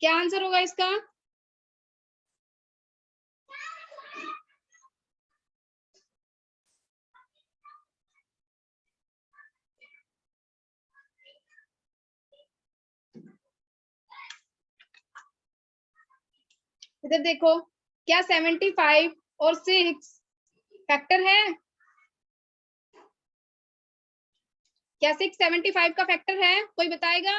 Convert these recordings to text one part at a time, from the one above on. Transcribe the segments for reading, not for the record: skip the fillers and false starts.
क्या आंसर होगा इसका? इधर देखो, क्या 75 और 6 फैक्टर है? क्या 6 75 का फैक्टर है? कोई बताएगा?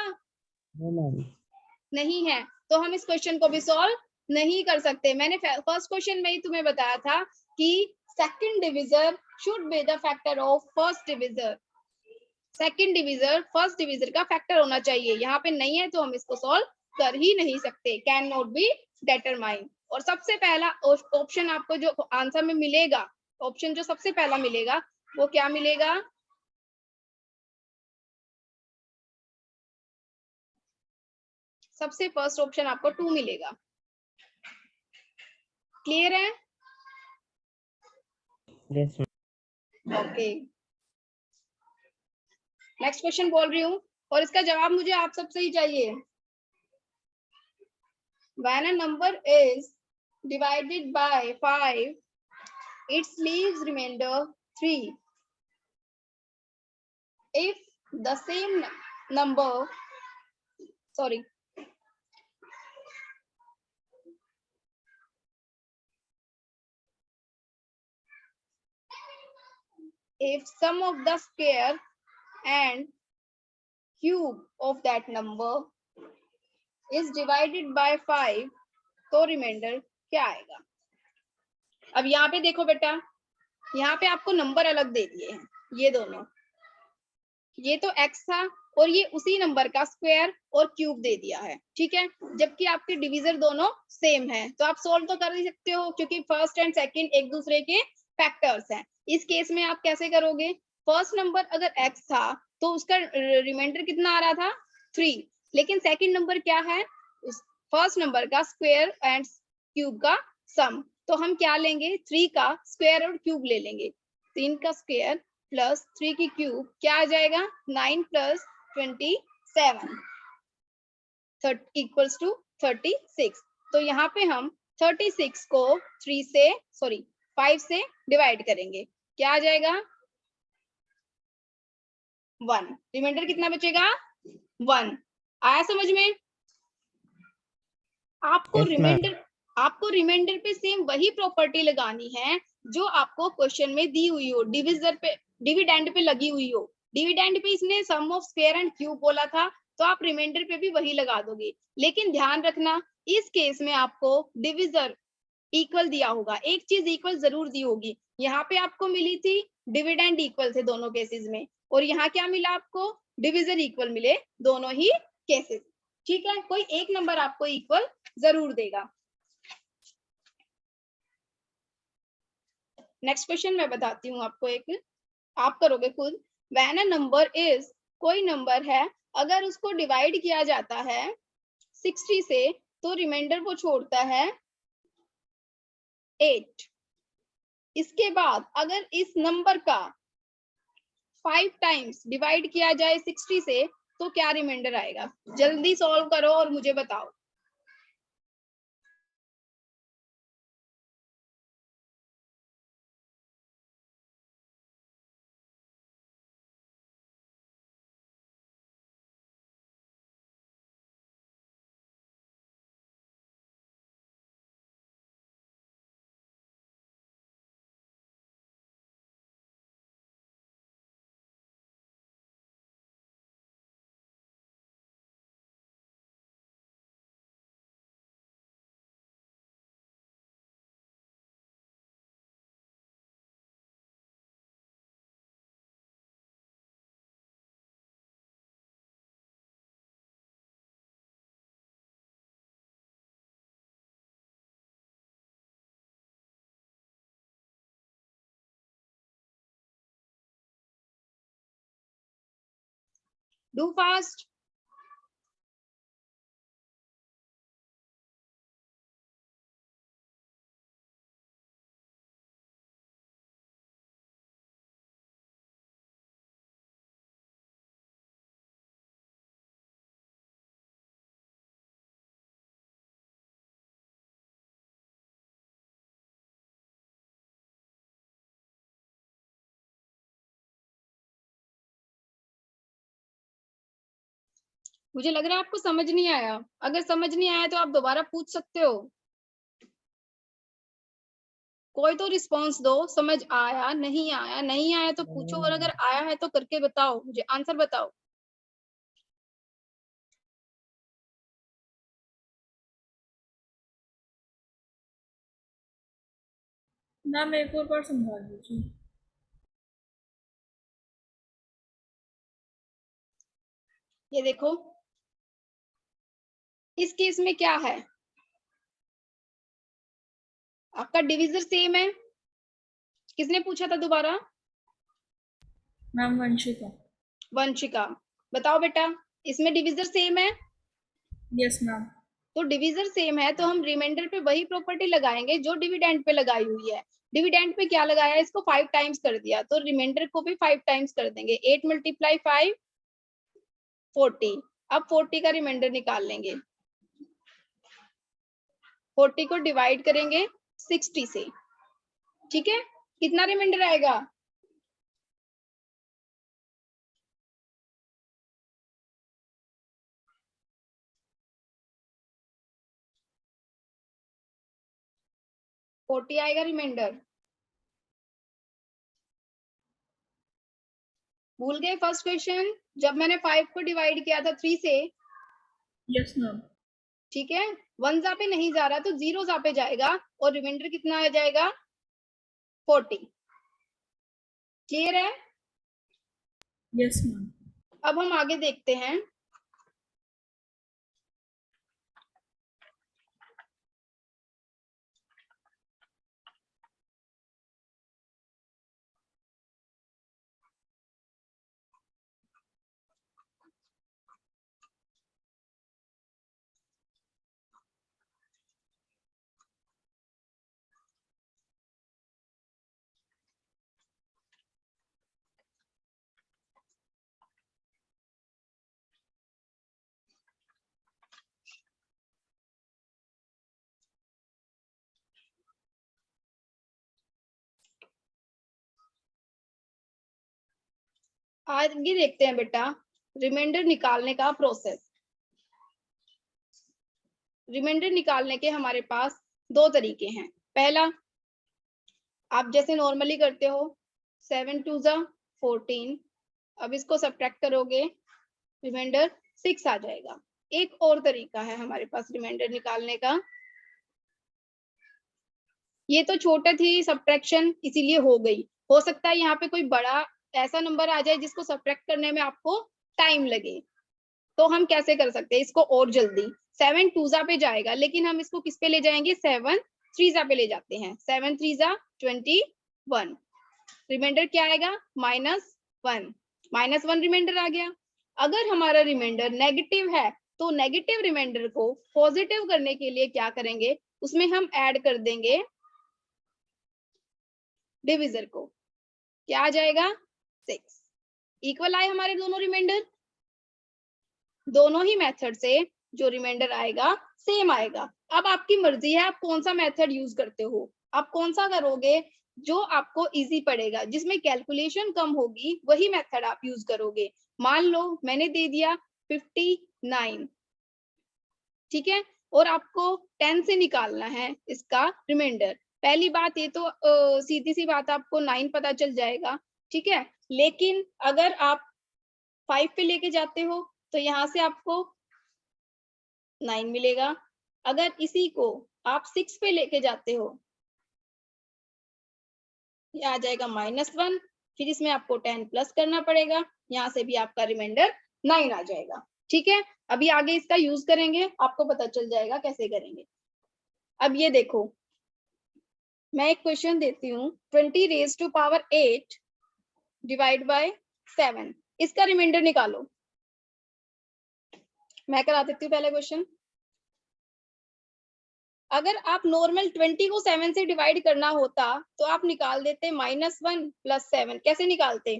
नहीं है, तो हम इस क्वेश्चन को भी सॉल्व नहीं कर सकते। मैंने फर्स्ट क्वेश्चन में ही तुम्हें बताया था कि second divisor should be the factor of first divisor. Second divisor first divisor का फैक्टर होना चाहिए। यहाँ पे नहीं है तो हम इसको सॉल्व कर ही नहीं सकते। Can not be determine. और सबसे पहला ऑप्शन आपको जो आंसर में मिलेगा, ऑप्शन जो सबसे पहला मिलेगा वो क्या मिलेगा? सबसे फर्स्ट ऑप्शन आपको 2 मिलेगा। क्लियर है? ओके, नेक्स्ट क्वेश्चन बोल रही हूँ और इसका जवाब मुझे आप सबसे ही चाहिए। When a number is divided by 5, it leaves remainder 3. If the same number, sorry, if sum of the square and cube of that number is divided by 5, तो रिमाइंडर क्या आएगा? अब यहाँ पे देखो बेटा, यहाँ पे आपको नंबर अलग दे दिए हैं, ये दोनों, ये तो x था और ये उसी नंबर का स्क्वायर और क्यूब दे दिया है, ठीक है। जबकि आपके डिविजर दोनों सेम है, तो आप सोल्व तो कर ही सकते हो क्योंकि फर्स्ट एंड सेकंड एक दूसरे के फैक्टर्स हैं। इस केस में आप कैसे करोगे? फर्स्ट नंबर अगर x था तो उसका रिमाइंडर कितना आ रहा था? 3, लेकिन सेकंड नंबर क्या है? उस फर्स्ट नंबर का स्क्वायर एंड क्यूब का सम। तो हम क्या लेंगे? 3 का स्क्वायर और क्यूब ले लेंगे। 3 का स्क्वायर प्लस 3 की क्यूब क्या आ जाएगा? 9 प्लस 27 इक्वल्स टू 36। तो यहाँ पे हम 36 को 5 से डिवाइड करेंगे, क्या आ जाएगा? 1। रिमाइंडर कितना बचेगा? 1। आया समझ में? आपको रिमाइंडर पे सेम वही प्रॉपर्टी लगानी है जो आपको क्वेश्चन में दी हुई हो, डिविडेंड पे लगी हुई हो। डिविडेंड पे इसने सम ऑफ स्क्वायर एंड क्यूब बोला था, तो आप रिमाइंडर पे भी वही लगा दोगे। लेकिन ध्यान रखना, इस केस में आपको डिविजर इक्वल दिया होगा, एक चीज इक्वल जरूर दी होगी। यहाँ पे आपको मिली थी डिविडेंड इक्वल थे दोनों केसेस में, और यहाँ क्या मिला आपको? डिविजर इक्वल मिले दोनों ही केसेस, ठीक है। कोई एक नंबर आपको इक्वल जरूर देगा। नेक्स्ट क्वेश्चन मैं बताती हूँ आपको, एक आप करोगे खुद। व्हेन अ नंबर इज, कोई नंबर है, अगर उसको डिवाइड किया जाता है 60 से तो रिमाइंडर वो छोड़ता है 8। इसके बाद अगर इस नंबर का 5 टाइम्स डिवाइड किया जाए 60 से तो क्या रिमाइंडर आएगा? जल्दी सॉल्व करो और मुझे बताओ। Do fast. मुझे लग रहा है आपको समझ नहीं आया। अगर समझ नहीं आया तो आप दोबारा पूछ सकते हो। कोई तो रिस्पॉन्स दो, समझ आया नहीं आया, नहीं आया तो पूछो, और अगर आया है तो करके बताओ, मुझे आंसर बताओ। मैम एक और बार समझा दीजिए। ये देखो, इस केस में क्या है, आपका डिविजर सेम है। किसने पूछा था दोबारा? मैम वंशिका। वंशिका। बताओ बेटा, इसमें डिविजर सेम है। Yes ma'am. तो डिविजर सेम है तो हम रिमाइंडर पे वही प्रॉपर्टी लगाएंगे जो डिविडेंड पे लगाई हुई है। डिविडेंड पे क्या लगाया है, इसको 5 टाइम्स कर दिया, तो रिमाइंडर को भी 5 टाइम्स कर देंगे। 8 × 5 40। अब 40 का रिमाइंडर निकाल लेंगे। 40 को डिवाइड करेंगे 60 से, ठीक है। कितना रिमाइंडर आएगा? फोर्टी आएगा रिमाइंडर। भूल गए फर्स्ट क्वेश्चन जब मैंने 5 को डिवाइड किया था 3 से? Yes ma'am. ठीक है, 1 जा पे नहीं जा रहा तो 0 जा पे जाएगा, और रिमाइंडर कितना आ जाएगा? 40। क्लियर है? Yes ma'am. अब हम आगे देखते हैं। आगे देखते हैं बेटा, रिमाइंडर निकालने का प्रोसेस। रिमाइंडर निकालने के हमारे पास दो तरीके हैं। पहला, आप जैसे नॉर्मली करते हो, 7 × 2 = 14। अब इसको सब्ट्रैक्ट करोगे, रिमाइंडर 6 आ जाएगा। एक और तरीका है हमारे पास रिमाइंडर निकालने का। ये तो छोटा थी सब्ट्रैक्शन, इसीलिए हो गई। हो सकता है यहाँ पे कोई बड़ा ऐसा नंबर आ जाए जिसको सब्ट्रैक्ट करने में आपको टाइम लगे, तो हम कैसे कर सकते हैं इसको और जल्दी? 7 2 पे जाएगा, लेकिन हम इसको किस पे ले जाएंगे? 7 3 पे ले जाते हैं। 7 3 21। रिमाइंडर क्या आएगा? -1। -1 रिमाइंडर आ गया। अगर हमारा रिमाइंडर नेगेटिव है तो नेगेटिव रिमाइंडर को पॉजिटिव करने के लिए क्या करेंगे? उसमें हम ऐड कर देंगे डिविजर को। क्या आ जाएगा? 6। इक्वल आए हमारे दोनों रिमाइंडर। दोनों ही मेथड से जो रिमाइंडर आएगा सेम आएगा। अब आपकी मर्जी है आप कौन सा मेथड यूज करते हो। आप कौन सा करोगे जो आपको इजी पड़ेगा, जिसमें कैलकुलेशन कम होगी, वही मेथड आप यूज करोगे। मान लो मैंने दे दिया 59, ठीक है, और आपको 10 से निकालना है इसका रिमाइंडर। पहली बात, ये तो सीधी सी बात, आपको 9 पता चल जाएगा, ठीक है। लेकिन अगर आप 5 पे लेके जाते हो तो यहाँ से आपको 9 मिलेगा। अगर इसी को आप 6 पे लेके जाते हो, ये आ जाएगा -1। फिर इसमें आपको 10 प्लस करना पड़ेगा, यहाँ से भी आपका रिमाइंडर 9 आ जाएगा। ठीक है, अभी आगे इसका यूज करेंगे, आपको पता चल जाएगा कैसे करेंगे। अब ये देखो, मैं एक क्वेश्चन देती हूँ, 20⁻8 डिवाइड बाय 7, इसका रिमाइंडर निकालो। मैं करा देती हूँ पहले क्वेश्चन। अगर आप नॉर्मल 20 को 7 से डिवाइड करना होता तो आप निकाल देते -1 + 7। कैसे निकालते?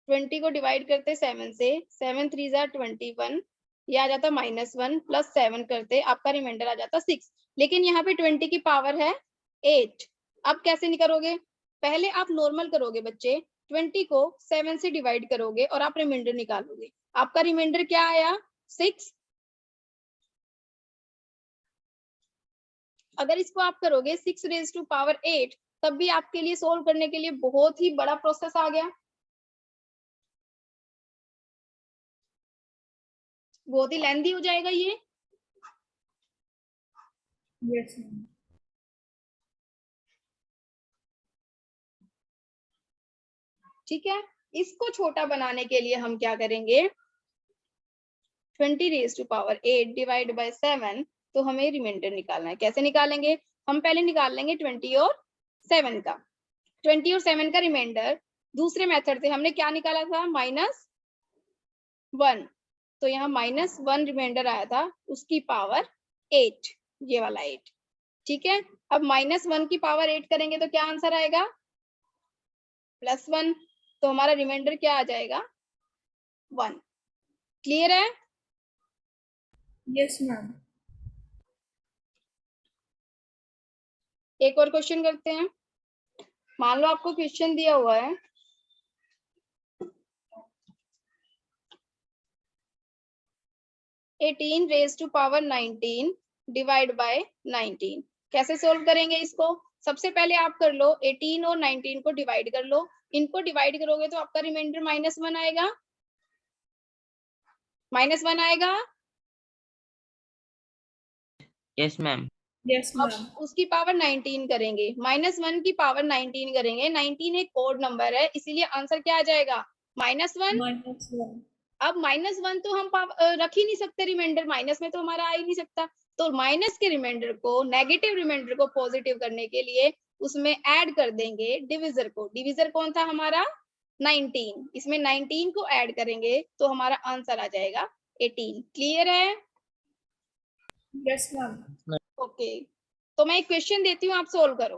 20 को डिवाइड करते 7 से, 7 3 = 21, ये आ जाता -1 + 7 करते, आपका रिमाइंडर आ जाता 6। लेकिन यहाँ पे 20 की पावर है 8। अब कैसे निकलोगे? पहले आप नॉर्मल करोगे बच्चे, 20 को 7 से डिवाइड करोगे और आप रिमाइंडर निकालोगे। आपका रिमाइंडर क्या आया? 6। अगर इसको आप करोगे 6 रेज टू पावर 8, तब भी आपके लिए सोल्व करने के लिए बहुत ही बड़ा प्रोसेस आ गया, बहुत ही लेंथी हो जाएगा ये। Yes, ma'am. ठीक है, इसको छोटा बनाने के लिए हम क्या करेंगे? 20 raise to power 8 divide by 7, तो हमें रिमाइंडर निकालना है। कैसे निकालेंगे? हम पहले निकाल लेंगे 20 और 7 का। 20 और 7 का रिमाइंडर दूसरे मेथड से हमने क्या निकाला था? -1। तो यहाँ -1 रिमाइंडर आया था, उसकी पावर 8, ये वाला 8। ठीक है, अब -1 की पावर 8 करेंगे तो क्या आंसर आएगा? +1। तो हमारा रिमाइंडर क्या आ जाएगा? 1। क्लियर है? Yes, ma'am. एक और क्वेश्चन करते हैं। मान लो आपको क्वेश्चन दिया हुआ है 18 raise to power 19 divide by 19। कैसे सोल्व करेंगे इसको? सबसे पहले आप कर लो 18 और 19 को डिवाइड कर लो। इनको डिवाइड करोगे तो आपका रिमाइंडर -1 आएगा, -1 आएगा। Yes ma'am. Yes, अब ma'am. उसकी पावर 19 करेंगे, -1 की पावर 19 करेंगे। 19 एक कोड नंबर है, इसीलिए आंसर क्या आ जाएगा? -1। -1. अब -1 तो हम रख ही नहीं सकते, रिमाइंडर माइनस में तो हमारा आ ही नहीं सकता। तो माइनस के रिमाइंडर को, नेगेटिव रिमाइंडर को पॉजिटिव करने के लिए उसमें ऐड कर देंगे डिविजर को। डिविजर कौन था हमारा? 19। इसमें 19 को ऐड करेंगे तो हमारा आंसर आ जाएगा 18। क्लियर है? Yes, ma'am. ओके, तो मैं एक क्वेश्चन देती हूँ, आप सोल्व करो।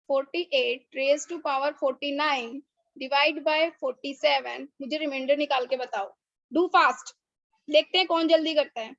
48 raise to power 49 divide by 47, मुझे रिमाइंडर निकाल के बताओ। डू फास्ट, देखते हैं कौन जल्दी करता है।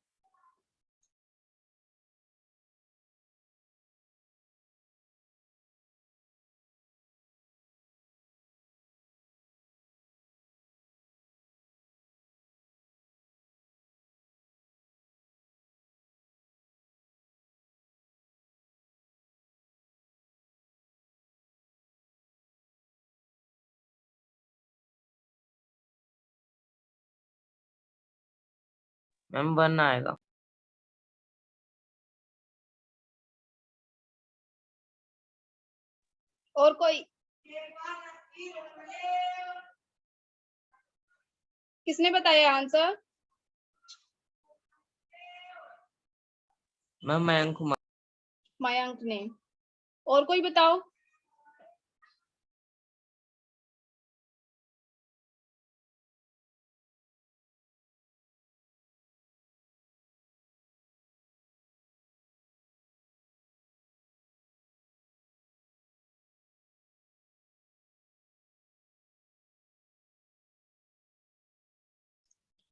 मैम 1 आएगा। और कोई? किसने बताया आंसर? मैम मयंक कुमार। मयंक ने। और कोई बताओ?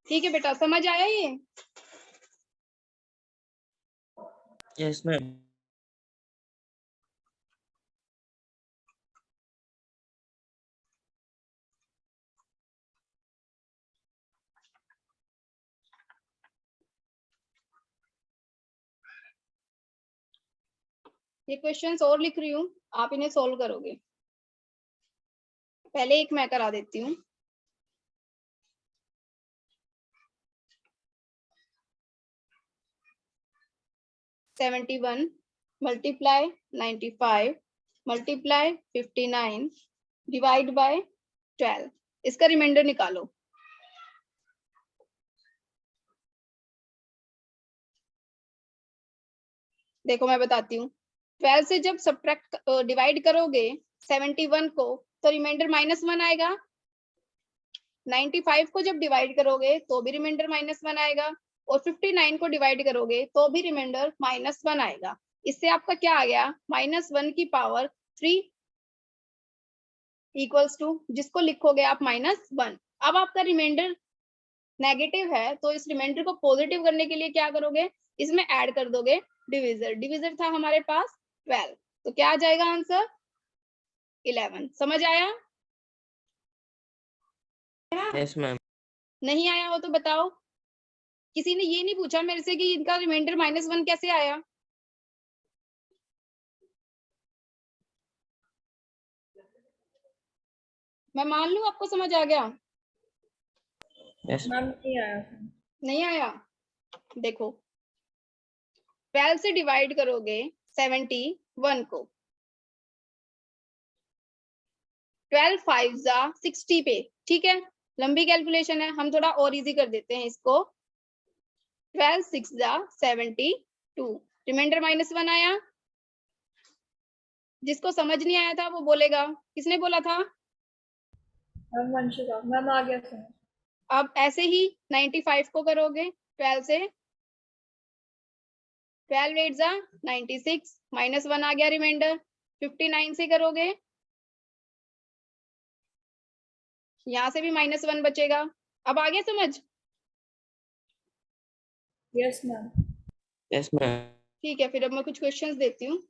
ठीक है बेटा, समझ आया ये? Yes ma'am. ये क्वेश्चंस और लिख रही हूँ, आप इन्हें सोल्व करोगे। पहले एक मैं करा देती हूँ। +71 मल्टीप्लाई 95 मल्टीप्लाई 59 डिवाइड बाय 12, इसका रिमाइंडर निकालो। देखो मैं बताती हूँ, 12 से जब सब्ट्रैक्ट डिवाइड करोगे 71 को, तो रिमाइंडर -1 आएगा। 95 को जब डिवाइड करोगे तो भी रिमाइंडर -1 आएगा, और 59 को डिवाइड करोगे तो भी रिमाइंडर -1 आएगा। इससे आपका क्या आ गया? -1 की पावर 3 इक्वल्स टू, जिसको लिखोगे आप -1। अब आपका रिमाइंडर नेगेटिव है, तो इस रिमाइंडर को पॉजिटिव करने के लिए क्या करोगे? इसमें ऐड कर दोगे डिविजर। डिविजर था हमारे पास 12, तो क्या आ जाएगा आंसर? 11। समझ आया? Yes, ma'am. नहीं आया हो तो बताओ। किसी ने ये नहीं पूछा मेरे से कि इनका रिमाइंडर -1 कैसे आया? मैं मान लूं आपको समझ आ गया? Yes. मैम नहीं आया था। नहीं आया? देखो, 12 से डिवाइड करोगे 71 को, 12 5 जा 60 पे, ठीक है। लंबी कैलकुलेशन है, हम थोड़ा और इजी कर देते हैं इसको। 12 6 जा 72, रिमाइंडर -1 आया। जिसको समझ नहीं आया था वो बोलेगा। किसने बोला था? मैम वंशिका मैम आ गया था। अब ऐसे ही 95 को करोगे 12 से, 12 8 जा 96, -1 आ गया रिमाइंडर। 59 से करोगे, यहाँ से भी -1 बचेगा। अब आ गया समझ? Yes ma'am. Yes, ma'am. ठीक है, फिर अब मैं कुछ क्वेश्चंस देती हूँ।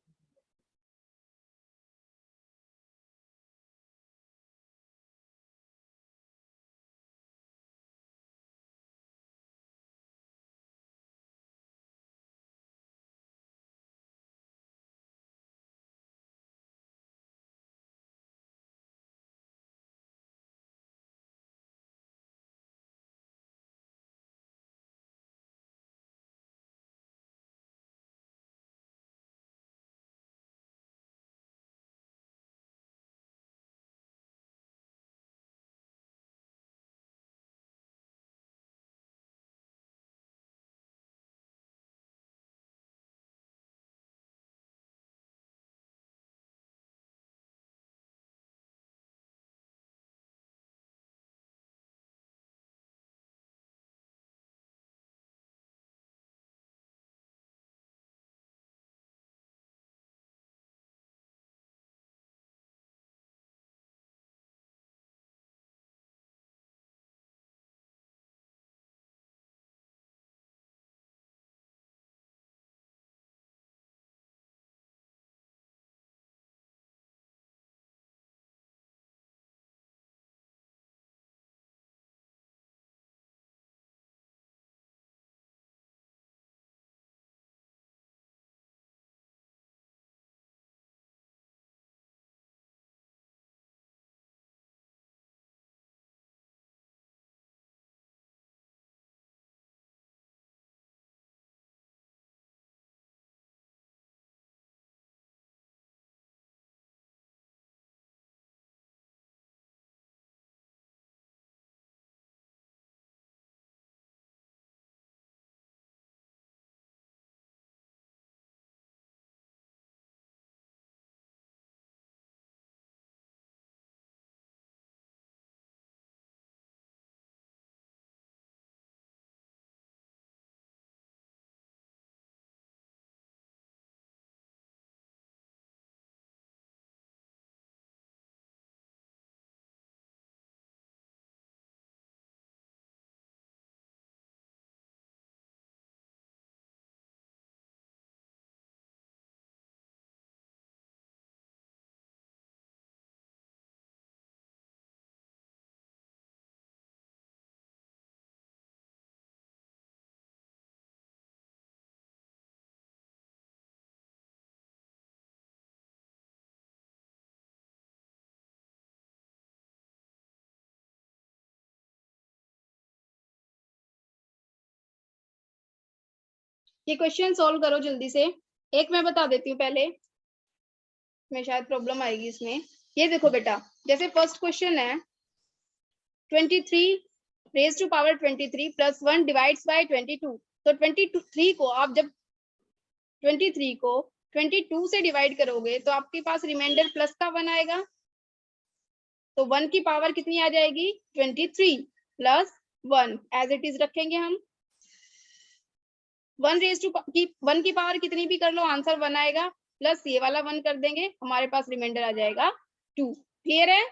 ये क्वेश्चन सोल्व करो जल्दी से। एक मैं बता देती हूँ पहले, मैं शायद प्रॉब्लम आएगी इसमें। ये देखो बेटा, जैसे फर्स्ट क्वेश्चन है 23 raise to power 23 plus 1 divides by 22। तो 23 को आप जब 23 को 22 से डिवाइड करोगे तो आपके पास रिमाइंडर प्लस का 1 आएगा। तो 1 की पावर कितनी आ जाएगी? 23 प्लस 1 एज इट इज रखेंगे हम। 1 रेज टू 1 की पावर कितनी भी कर लो, आंसर 1 आएगा। प्लस ये वाला 1 कर देंगे, हमारे पास रिमाइंडर आ जाएगा 2। क्लियर है?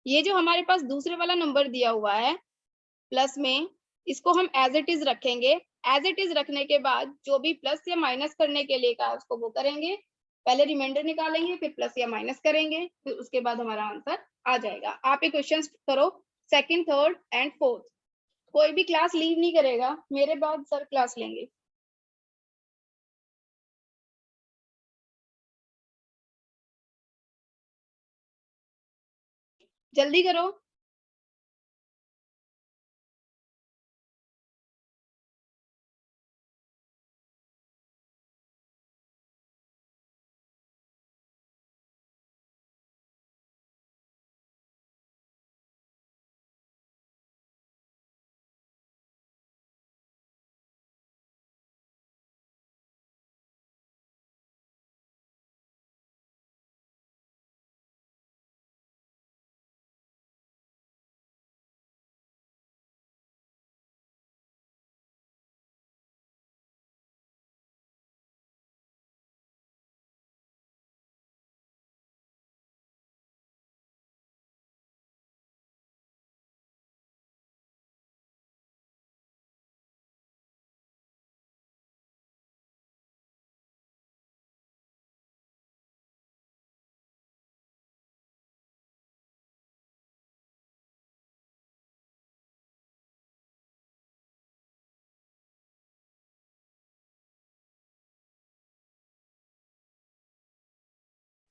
ये जो हमारे पास दूसरे वाला नंबर दिया हुआ है प्लस में, इसको हम एज इट इज रखेंगे। एज इट इज रखने के बाद जो भी प्लस या माइनस करने के लिए कहा उसको वो करेंगे। पहले रिमाइंडर निकालेंगे, फिर प्लस या माइनस करेंगे, फिर उसके बाद हमारा आंसर आ जाएगा। आप ये क्वेश्चन करो सेकंड, थर्ड एंड फोर्थ। कोई भी क्लास लीव नहीं करेगा, मेरे बाद सर क्लास लेंगे। जल्दी करो।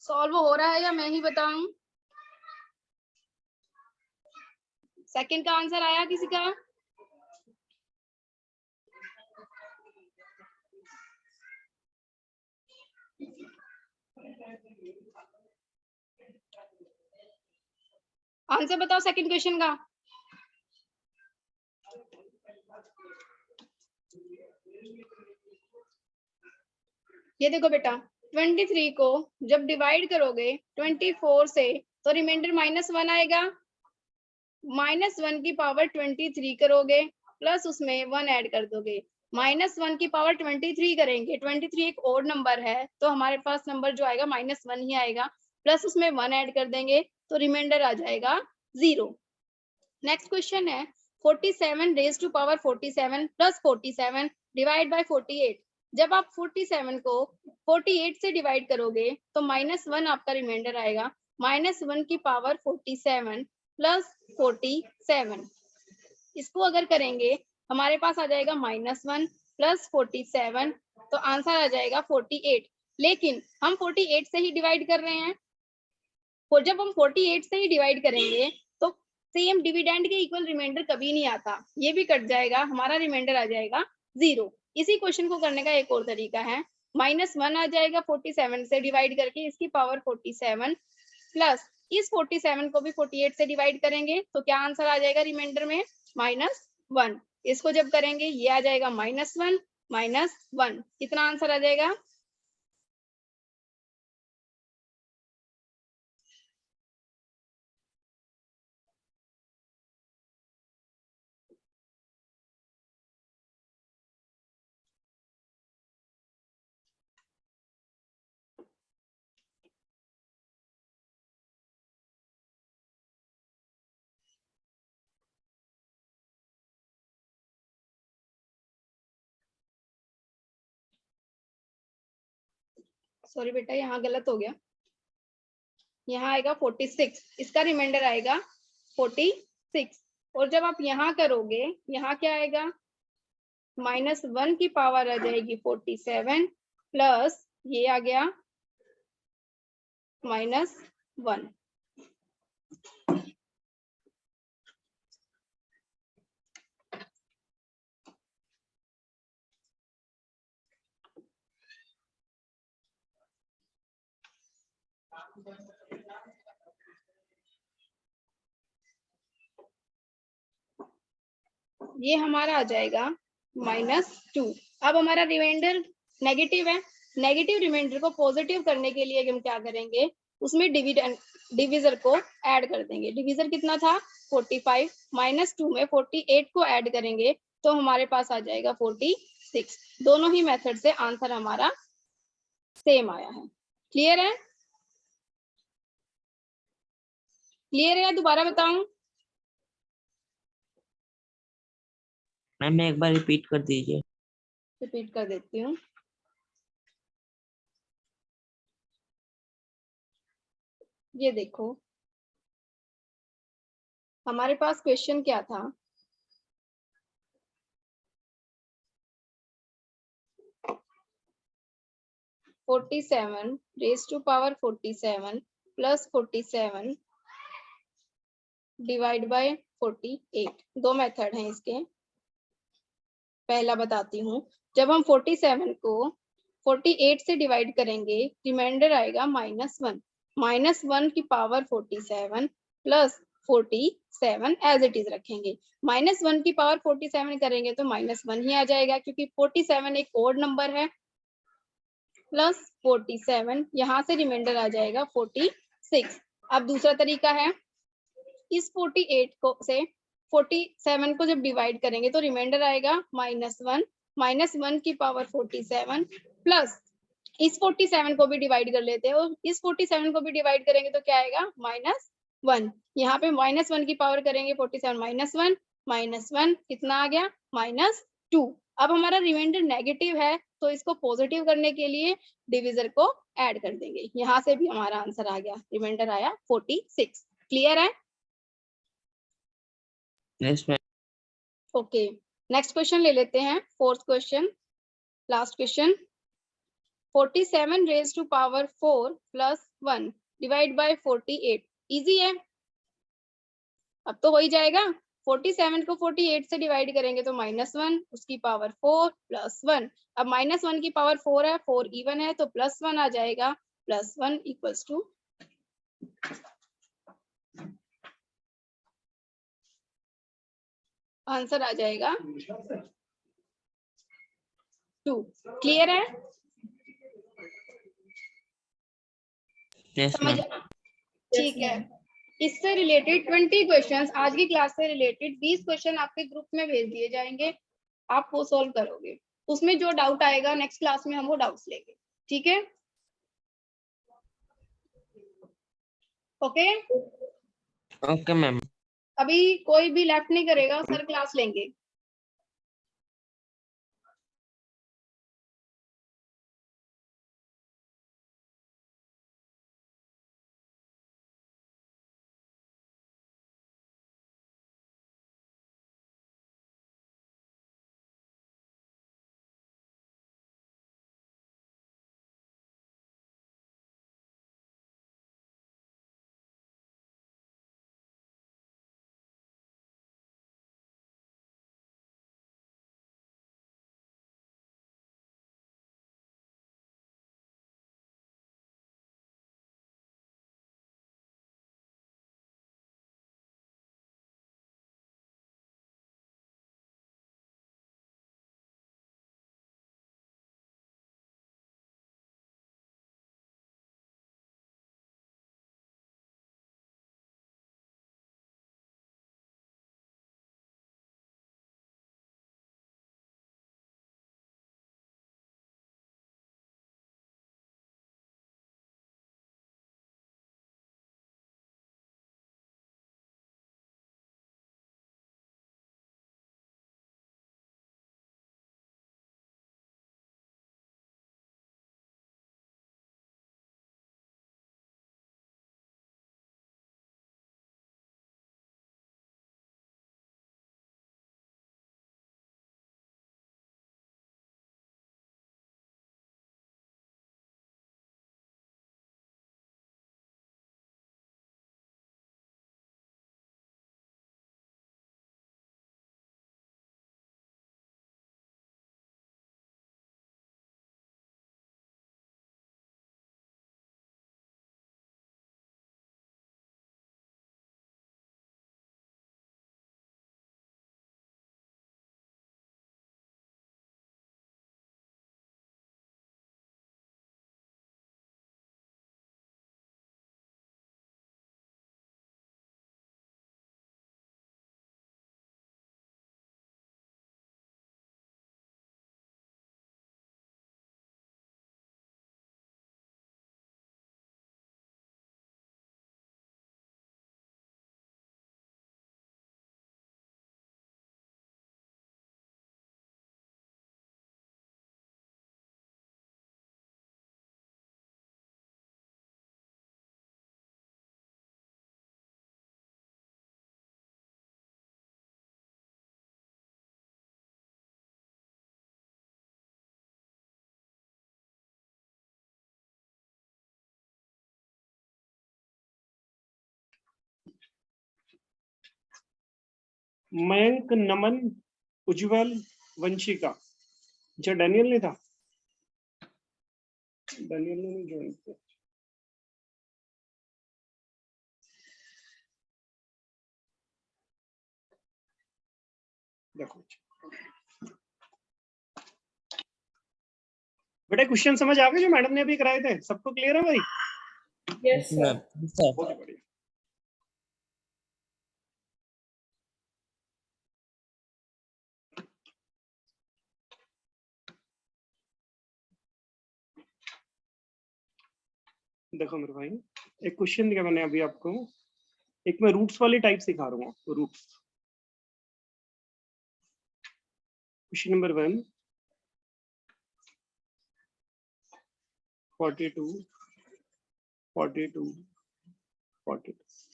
सॉल्व हो रहा है या मैं ही बताऊं? सेकंड का आंसर आया किसी का? आंसर बताओ सेकंड क्वेश्चन का। ये देखो बेटा, 23 को जब डिवाइड करोगे 24 से तो रिमाइंडर -1 आएगा। -1 की पावर 23 करोगे, प्लस उसमें 1 ऐड कर दोगे। -1 की पावर 23 करेंगे, 23 एक ओड नंबर है, तो हमारे पास नंबर जो आएगा -1 ही आएगा, प्लस उसमें 1 ऐड कर देंगे तो रिमाइंडर आ जाएगा 0। नेक्स्ट क्वेश्चन है 47 raise to power 47 plus 47 divide by 48। जब आप 47 को 48 से डिवाइड करोगे तो -1 आपका रिमाइंडर आएगा। -1 की पावर 47 प्लस 47, इसको अगर करेंगे हमारे पास आ जाएगा -1 प्लस 47, तो आंसर आ जाएगा 48। लेकिन हम 48 से ही डिवाइड कर रहे हैं, और जब हम 48 से ही डिवाइड करेंगे तो सेम डिविडेंड के इक्वल रिमाइंडर कभी नहीं आता, ये भी कट जाएगा, हमारा रिमाइंडर आ जाएगा 0। इसी क्वेश्चन को करने का एक और तरीका है, -1 आ जाएगा 47 से डिवाइड करके, इसकी पावर 47 प्लस इस 47 को भी 48 से डिवाइड करेंगे तो क्या आंसर आ जाएगा रिमाइंडर में? -1। इसको जब करेंगे ये आ जाएगा -1 -1, कितना आंसर आ जाएगा? सॉरी बेटा, यहाँ गलत हो गया, यहाँ आएगा 46, इसका रिमाइंडर आएगा 46। और जब आप यहाँ करोगे, यहाँ क्या आएगा? -1 की पावर आ जाएगी 47 प्लस ये आ गया -1। ये हमारा आ जाएगा -2। अब हमारा रिमाइंडर नेगेटिव है, नेगेटिव रिमाइंडर को पॉजिटिव करने के लिए हम क्या करेंगे, उसमें डिविजर को ऐड कर देंगे। डिविजर कितना था? 45, -2 में 48 को ऐड करेंगे तो हमारे पास आ जाएगा 46। दोनों ही मेथड से आंसर हमारा सेम आया है। क्लियर है? क्लियर है? दोबारा बताऊं? मैम एक बार रिपीट कर दीजिए। रिपीट कर देती हूँ। ये देखो हमारे पास क्वेश्चन क्या था, 47 raise to power 47 plus 47 divide by 48। दो मेथड हैं इसके। पहला बताती हूँ, जब हम 47 को 48 से डिवाइड करेंगे रिमाइंडर आएगा -1। -1 की power 47 plus 47 as it is रखेंगे। -1 की पावर 47 करेंगे तो -1 ही आ जाएगा क्योंकि 47 एक ओड नंबर है, प्लस 47 यहाँ से रिमाइंडर आ जाएगा 46। अब दूसरा तरीका है, इस 48 को से 47 को जब डिवाइड करेंगे तो रिमाइंडर आएगा -1। -1 की पावर 47 प्लस इस 47 को भी डिवाइड कर लेते हैं और इस 47 को भी डिवाइड करेंगे तो क्या आएगा -1। यहाँ पे -1 की पावर करेंगे 47 -1 कितना आ गया -2। अब हमारा रिमाइंडर नेगेटिव है तो इसको पॉजिटिव करने के लिए डिविजर को ऐड कर देंगे। यहाँ से भी हमारा आंसर आ गया, रिमाइंडर आया 46। क्लियर है? Yes ma'am. Okay, next question ले लेते हैं, fourth question, last question. 47 raise to power 4 plus 1 divide by 48। Easy है, अब तो हो ही जाएगा। 47 को 48 से डिवाइड करेंगे तो -1, उसकी पावर 4 प्लस 1। अब -1 की पावर 4 है, 4 इवन है तो +1 आ जाएगा, +1 इक्वल्स टू आंसर आ जाएगा 2। क्लियर है? यस समझ मैम। आया? ठीक है, इससे रिलेटेड 20 क्वेश्चंस, आज की क्लास से रिलेटेड 20 क्वेश्चन आपके ग्रुप में भेज दिए जाएंगे, आप वो सॉल्व करोगे। उसमें जो डाउट आएगा नेक्स्ट क्लास में हम वो डाउट्स लेंगे, ठीक है? Okay, okay ma'am. अभी कोई भी लेफ्ट नहीं करेगा, सर क्लास लेंगे। मयंक, नमन, उज्जवल, वंशिका। अच्छा डैनियल नहीं था, डैनियल ने नहीं ज्वाइन किया। देखो बेटा क्वेश्चन समझ आ गए जो मैडम ने अभी कराए थे, सबको क्लियर है भाई? Yes sir. बहुत बढ़िया। देखो मेरे भाई, एक क्वेश्चन दिया मैंने अभी आपको, एक मैं रूट्स वाली टाइप सिखा रहा हूँ आपको। Roots, question number 1, 42, 42, 42।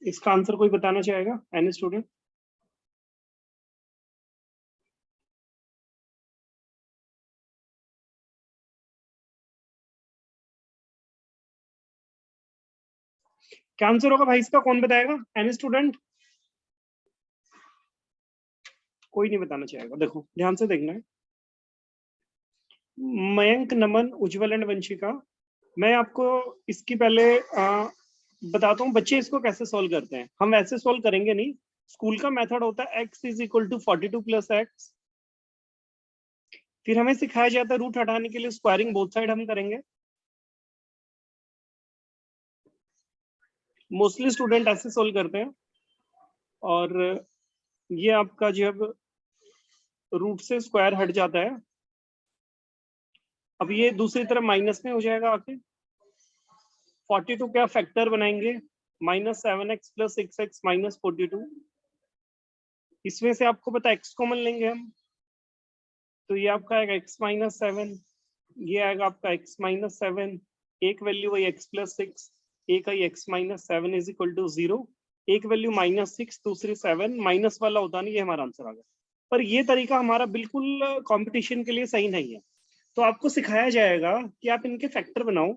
इसका आंसर कोई बताना चाहेगा? Any student? क्या आंसर होगा भाई इसका, कौन बताएगा? Any student? कोई नहीं बताना चाहेगा। देखो ध्यान से देखना है। मयंक, नमन, उज्जवल एंड वंशिका। मैं आपको इसकी पहले बताता हूँ बच्चे इसको कैसे सॉल्व करते हैं। हम वैसे सॉल्व करेंगे नहीं, स्कूल का मेथड होता है x is equal to 42 plus x. फिर हमें सिखाया जाता है रूट हटाने के लिए स्क्वायरिंग बोथ साइड हम करेंगे। मोस्टली स्टूडेंट ऐसे सॉल्व करते हैं। और ये आपका जब रूट से स्क्वायर हट जाता है, अब ये दूसरी तरफ माइनस में हो जाएगा आके। 42 क्या फैक्टर बनाएंगे, -7x प्लस 6x माइनस 42। इसमें से आपको पता है x कॉमन लेंगे हम, तो ये आपका आएगा x माइनस 7, ये आएगा आपका x माइनस 7। एक वैल्यू वही x प्लस 6, एक आई x minus 7 is equal to 0। एक वैल्यू -6, दूसरी 7, माइनस वाला होता नहीं, ये हमारा आंसर आ गया। पर ये तरीका हमारा बिल्कुल कंपटीशन के लिए सही नहीं है। तो आपको सिखाया जाएगा कि आप इनके फैक्टर बनाओ।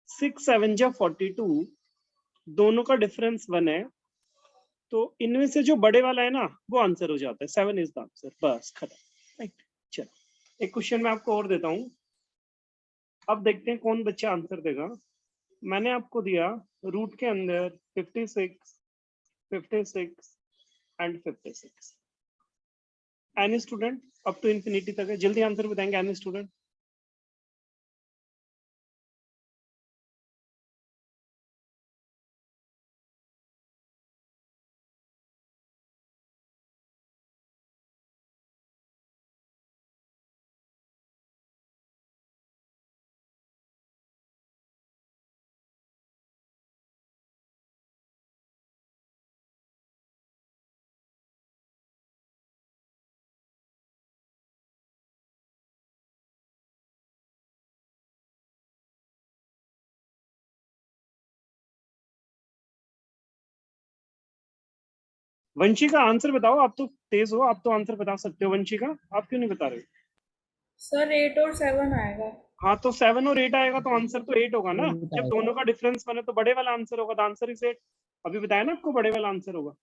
6 7 जा 42, दोनों का डिफरेंस 1 है, तो इनमें से जो बड़े वाला है ना वो आंसर हो जाता है। 7 इज द आंसर, बस खत्म। राइट, चलो एक क्वेश्चन मैं आपको और देता हूँ। अब देखते हैं कौन बच्चा आंसर देगा। मैंने आपको दिया रूट के अंदर 56, 56 and 56। Any student? Up to infinity तक है, जल्दी आंसर बताएंगे एनी स्टूडेंट? वंशिका आंसर बताओ, आप तो तेज हो, आप तो आंसर बता सकते हो। वंशिका आप क्यों नहीं बता रहे? सर 8 और 7 आएगा। हाँ तो 7 और 8 आएगा तो आंसर तो 8 होगा ना। जब दोनों का डिफरेंस बने तो बड़े वाला आंसर होगा, तो आंसर इज 8। अभी बताया ना आपको बड़े वाला आंसर होगा।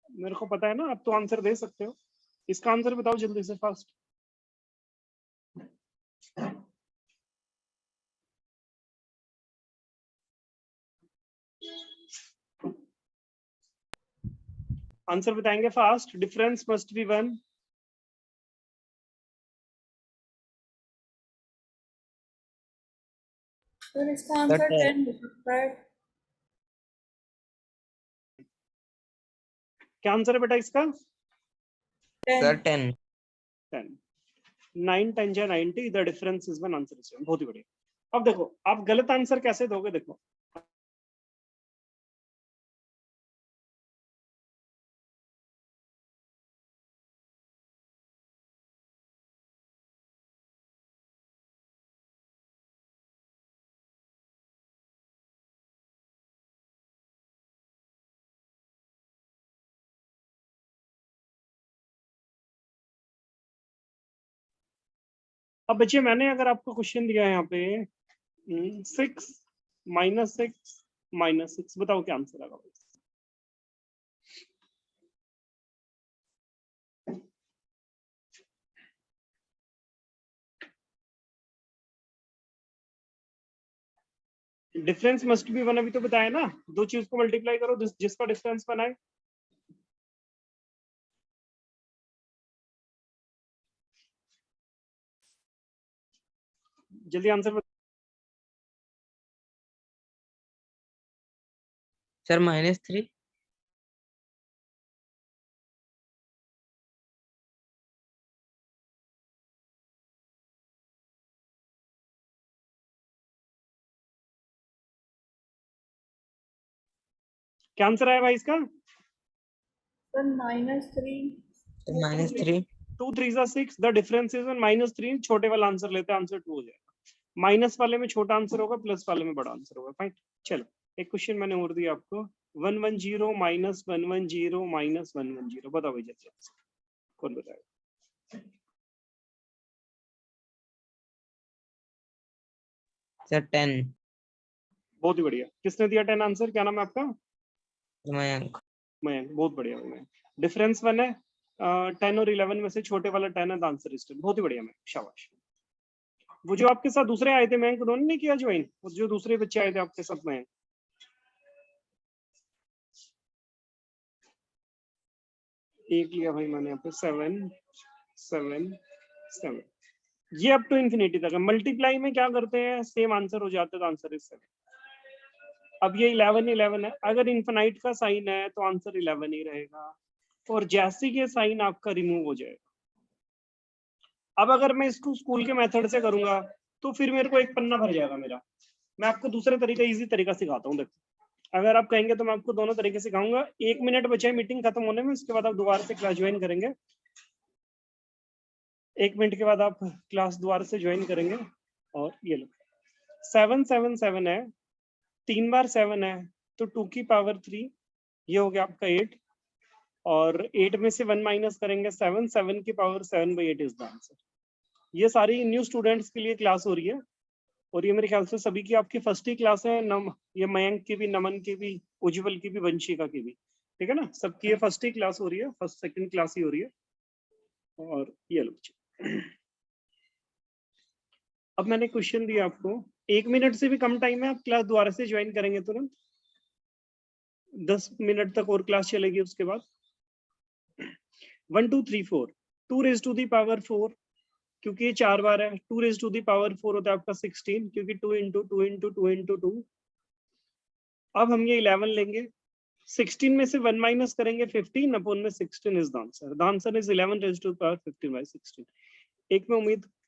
मेरे को पता है ना, आप तो आंसर दे सकते हो। इसका आंसर बताओ जल्दी से, फास्ट। आंसर बताएंगे fast. Difference must be 1। Sir इसका आंसर 10 हो सकता है। क्या आंसर है बेटा इसका? 10। 10। 10। 9 10 जा 90, the difference is 1, answer is 1। बहुत ही बढ़िया। अब देखो आप गलत आंसर कैसे दोगे, देखो। अब बच्चे मैंने अगर आपको क्वेश्चन दिया है यहाँ पे 6 -6 -6, बताओ क्या आंसर आएगा? डिफरेंस मस्ट बी 1 अभी तो बताया ना, दो चीज को मल्टीप्लाई करो जिसका डिफरेंस बनाए। जल्दी आंसर सर -3। क्या आंसर आया भाई इसका? सर -3। -3। 2 3 6, the difference is -3। छोटे वाला आंसर लेते हैं, आंसर 2 हो जाएगा। माइनस वाले में छोटा आंसर होगा, प्लस वाले में बड़ा आंसर होगा। फाइन, चलो एक क्वेश्चन मैंने और दिया आपको। 110 -110 -110, बताओ भाई जल्दी कौन बताएगा? सर 10। बहुत ही बढ़िया। किसने दिया 10 आंसर? क्या नाम है आपका? मयंक। मयंक, बहुत बढ़िया मयंक। डिफरेंस 1 है, 10 और 11 में से छोटे वाला 10 है, आंसर इज 10। बहुत ही बढ़िया मयंक, शाबाश। वो जो आपके साथ दूसरे आए थे मयंक, उन्होंने नहीं किया ज्वाइन? जो दूसरे बच्चे आए थे आपके साथ मयंक, एक लिया भाई मैंने यहाँ पे 7 7 7। ये अप टू इन्फिनिटी तक है। मल्टीप्लाई में क्या करते हैं, सेम आंसर हो जाता है, तो आंसर इज 7। अब ये 11 11 है, अगर इन्फिनाइट का साइन है तो आंसर 11 ही रहेगा, और जैसे ये साइन आपका रिमूव हो जाएगा। अब अगर मैं इसको स्कूल के मेथड से करूंगा तो फिर मेरे को एक पन्ना भर जाएगा मेरा। मैं आपको दूसरे तरीका, इजी तरीका सिखाता हूँ। देखो, अगर आप कहेंगे तो मैं आपको दोनों तरीके सिखाऊंगा। 1 मिनट बचा है मीटिंग खत्म होने में, उसके बाद आप दोबारा से क्लास ज्वाइन करेंगे। 1 मिनट के बाद आप क्लास दोबारा से ज्वाइन करेंगे। और ये लो 7 7 7 है, 3 बार 7 है तो 2 की पावर 3, ये हो गया आपका 8। और 8 में से 1 माइनस करेंगे 7, 7 की पावर 7/8 इज द आंसर। ये सारी न्यू स्टूडेंट्स के लिए क्लास हो रही है, और ये मेरे ख्याल से सभी की आपकी फर्स्ट ही क्लास है। ये मयंक की भी, नमन की भी, उज्जवल की भी, वंशिका की भी, ठीक है ना? सबकी ये फर्स्ट ही क्लास हो रही है, फर्स्ट सेकंड क्लास ही हो रही है। और ये लो, अब मैंने क्वेश्चन दिया आपको, 1 मिनट से भी कम टाइम है, आप क्लास दोबारा से ज्वाइन करेंगे तुरंत। 10 मिनट तक और क्लास चलेगी, उसके बाद 1 2 3 4, 2 रेज टू दी पावर 4, क्योंकि ये 4 बार है। 2 रेज टू दी पावर 4 होता है आपका 16, क्योंकि 2 इंटू 2 इंटू 2 इंटू 2। अब हम ये 11 लेंगे, 16 में से 1 माइनस करेंगे 15 अपॉन में 16 is the answer. The answer is 11 raise to power 15/16। एक में उम्मीद